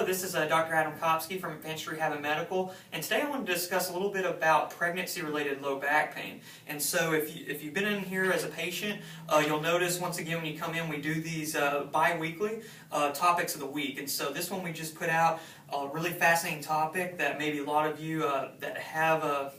Hello, this is Dr. Adam Kopsky from Advanced Rehab and Medical, and today I want to discuss a little bit about pregnancy-related low back pain. And so if you've been in here as a patient, you'll notice once again when you come in we do these bi-weekly topics of the week. And so this one we just put out a really fascinating topic that maybe a lot of you that have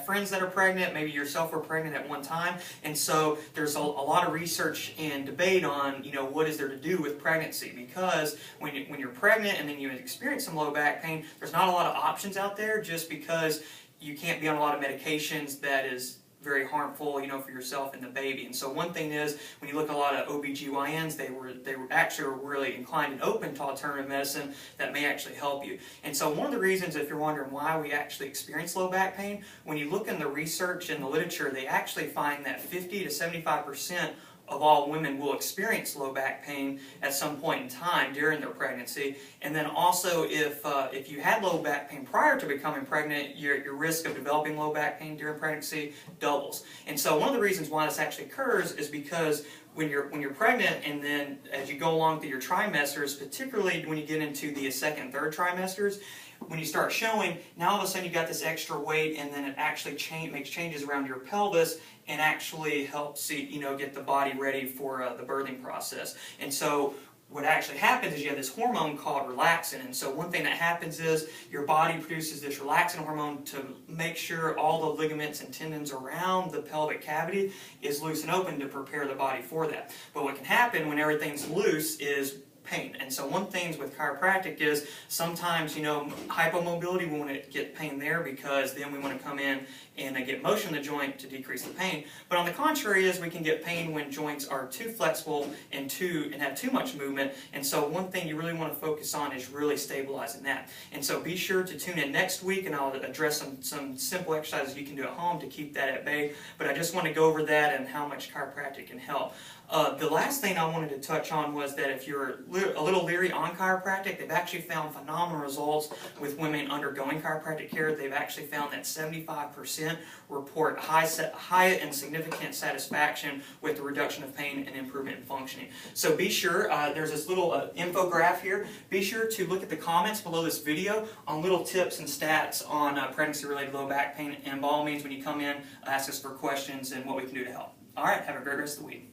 friends that are pregnant, maybe yourself were pregnant at one time, and so there's a lot of research and debate on, what is there to do with pregnancy, because when you're pregnant and then you experience some low back pain, there's not a lot of options out there just because you can't be on a lot of medications that is very harmful, for yourself and the baby. And so one thing is, when you look at a lot of OBGYNs, they were actually really inclined and open to alternative medicine that may actually help you. And so one of the reasons, if you're wondering why we actually experience low back pain, when you look in the research and the literature, they actually find that 50 to 75% of all women will experience low back pain at some point in time during their pregnancy. And then also, if you had low back pain prior to becoming pregnant, your risk of developing low back pain during pregnancy doubles. And so one of the reasons why this actually occurs is because when you're pregnant, and then as you go along through your trimesters, particularly when you get into the second and third trimesters, when you start showing, now all of a sudden you got this extra weight, and then it actually makes changes around your pelvis and actually helps get the body ready for the birthing process. And so what actually happens is you have this hormone called relaxin, and so one thing that happens is your body produces this relaxin hormone to make sure all the ligaments and tendons around the pelvic cavity is loose and open to prepare the body for that. But what can happen when everything's loose is pain. And so one thing with chiropractic is sometimes, hypomobility, we want to get pain there because then we want to come in and get motion in the joint to decrease the pain. But on the contrary is we can get pain when joints are too flexible and have too much movement. And so one thing you really want to focus on is really stabilizing that. And so be sure to tune in next week, and I'll address some simple exercises you can do at home to keep that at bay. But I just want to go over that and how much chiropractic can help. The last thing I wanted to touch on was that if you're a little leery on chiropractic, they've actually found phenomenal results with women undergoing chiropractic care. They've actually found that 75% report high and significant satisfaction with the reduction of pain and improvement in functioning. So be sure, there's this little infograph here. Be sure to look at the comments below this video on little tips and stats on pregnancy-related low back pain. And by all means, when you come in, ask us for questions and what we can do to help. All right, have a great rest of the week.